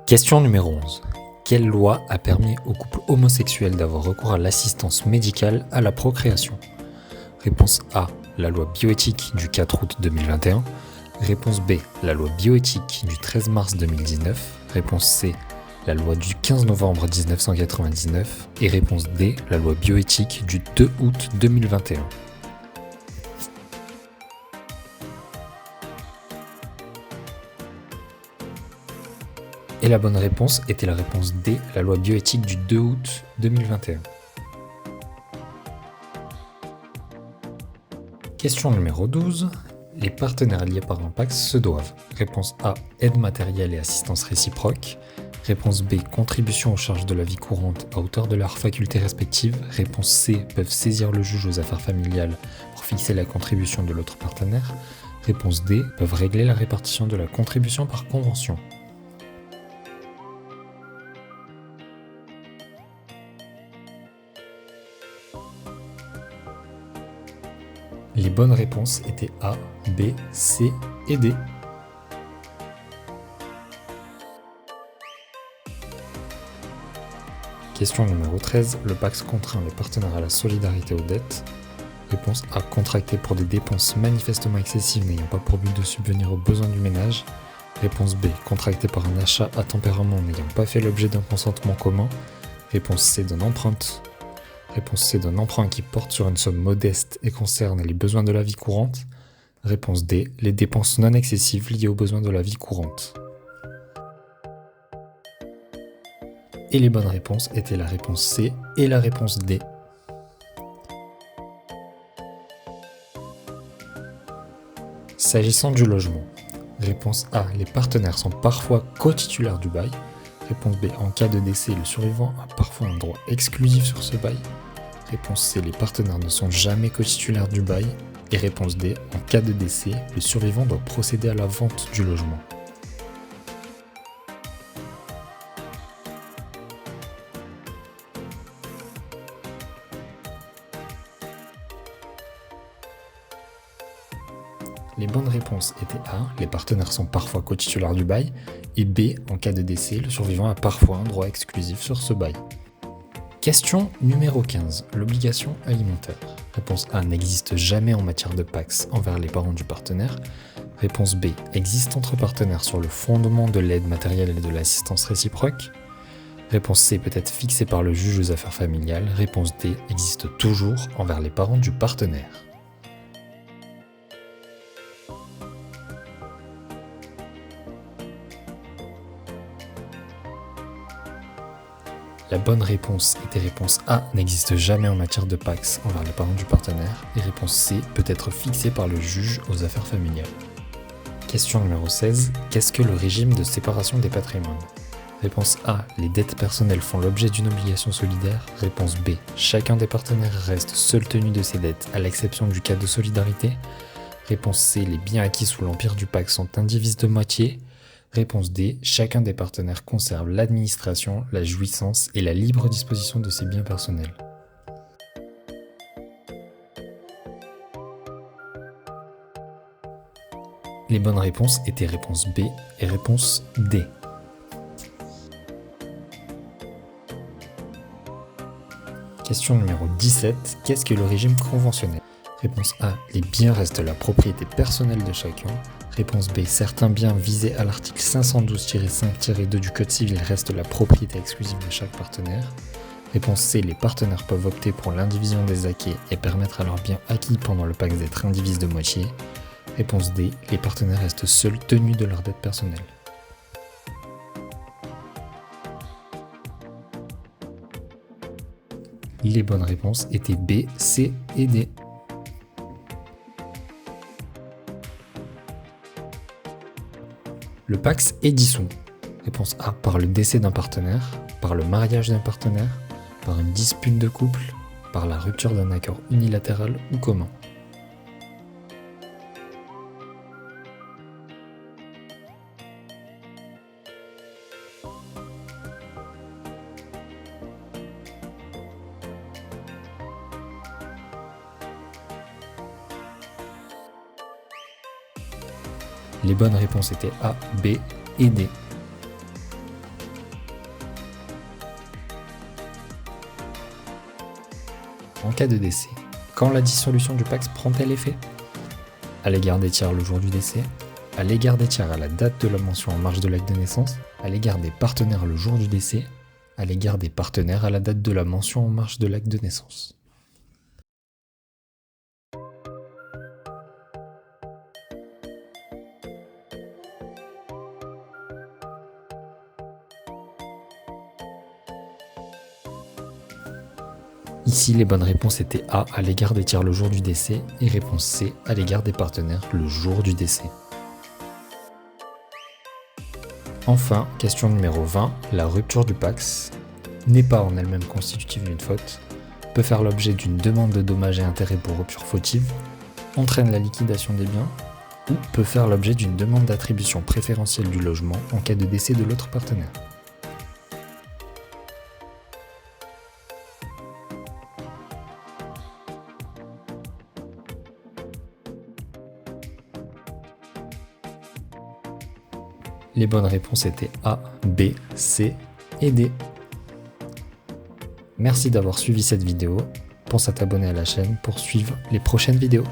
Question numéro 11. Quelle loi a permis aux couples homosexuels d'avoir recours à l'assistance médicale à la procréation? Réponse A, la loi bioéthique du 4 août 2021. Réponse B, la loi bioéthique du 13 mars 2019. Réponse C, la loi du 15 novembre 1999. Et réponse D, la loi bioéthique du 2 août 2021. Et la bonne réponse était la réponse D, la loi bioéthique du 2 août 2021. Question numéro 12. Les partenaires liés par un PACS se doivent. Réponse A, aide matérielle et assistance réciproque. Réponse B, contribution aux charges de la vie courante à hauteur de leurs facultés respectives. Réponse C, peuvent saisir le juge aux affaires familiales pour fixer la contribution de l'autre partenaire. Réponse D, peuvent régler la répartition de la contribution par convention. Les bonnes réponses étaient A, B, C et D. Question numéro 13. Le PACS contraint les partenaires à la solidarité aux dettes. Réponse A, contracté pour des dépenses manifestement excessives n'ayant pas pour but de subvenir aux besoins du ménage. Réponse B, contracté par un achat à tempérament n'ayant pas fait l'objet d'un consentement commun. Réponse C, d'un emprunt. Réponse C, d'un emprunt qui porte sur une somme modeste et concerne les besoins de la vie courante. Réponse D, les dépenses non excessives liées aux besoins de la vie courante. Et les bonnes réponses étaient la réponse C et la réponse D. S'agissant du logement, réponse A, les partenaires sont parfois co-titulaires du bail. Réponse B, en cas de décès, le survivant a parfois un droit exclusif sur ce bail. Réponse C, les partenaires ne sont jamais co-titulaires du bail. Et réponse D, en cas de décès, le survivant doit procéder à la vente du logement. Les bonnes réponses étaient A, les partenaires sont parfois co-titulaires du bail, et B, en cas de décès, le survivant a parfois un droit exclusif sur ce bail. Question numéro 15. L'obligation alimentaire. Réponse A, n'existe jamais en matière de PACS envers les parents du partenaire. Réponse B, existe entre partenaires sur le fondement de l'aide matérielle et de l'assistance réciproque. Réponse C, peut être fixée par le juge aux affaires familiales. Réponse D, existe toujours envers les parents du partenaire. La bonne réponse était réponse A, n'existe jamais en matière de PACS envers les parents du partenaire, et réponse C, peut être fixée par le juge aux affaires familiales. Question numéro 16. Qu'est-ce que le régime de séparation des patrimoines? Réponse A, les dettes personnelles font l'objet d'une obligation solidaire. Réponse B, chacun des partenaires reste seul tenu de ses dettes, à l'exception du cas de solidarité. Réponse C, les biens acquis sous l'empire du PACS sont indivises de moitié. Réponse D, chacun des partenaires conserve l'administration, la jouissance et la libre disposition de ses biens personnels. Les bonnes réponses étaient réponse B et réponse D. Question numéro 17. Qu'est-ce que le régime conventionnel? Réponse A, les biens restent la propriété personnelle de chacun. Réponse B, certains biens visés à l'article 512-5-2 du Code civil restent la propriété exclusive de chaque partenaire. Réponse C, les partenaires peuvent opter pour l'indivision des acquis et permettre à leurs biens acquis pendant le PACS d'être indivisés de moitié. Réponse D, les partenaires restent seuls tenus de leur dette personnelle. Les bonnes réponses étaient B, C et D. Le PACS est dissous. Réponse A, par le décès d'un partenaire, par le mariage d'un partenaire, par une dispute de couple, par la rupture d'un accord unilatéral ou commun. Les bonnes réponses étaient A, B et D. En cas de décès, quand la dissolution du Pacs prend-elle effet? À l'égard des tiers le jour du décès, à l'égard des tiers à la date de la mention en marge de l'acte de naissance, à l'égard des partenaires le jour du décès, à l'égard des partenaires à la date de la mention en marge de l'acte de naissance. Ici, les bonnes réponses étaient A, à l'égard des tiers le jour du décès, et réponse C, à l'égard des partenaires le jour du décès. Enfin, question numéro 20, la rupture du Pacs n'est pas en elle-même constitutive d'une faute, peut faire l'objet d'une demande de dommages et intérêts pour rupture fautive, entraîne la liquidation des biens, ou peut faire l'objet d'une demande d'attribution préférentielle du logement en cas de décès de l'autre partenaire. Les bonnes réponses étaient A, B, C et D. Merci d'avoir suivi cette vidéo. Pense à t'abonner à la chaîne pour suivre les prochaines vidéos.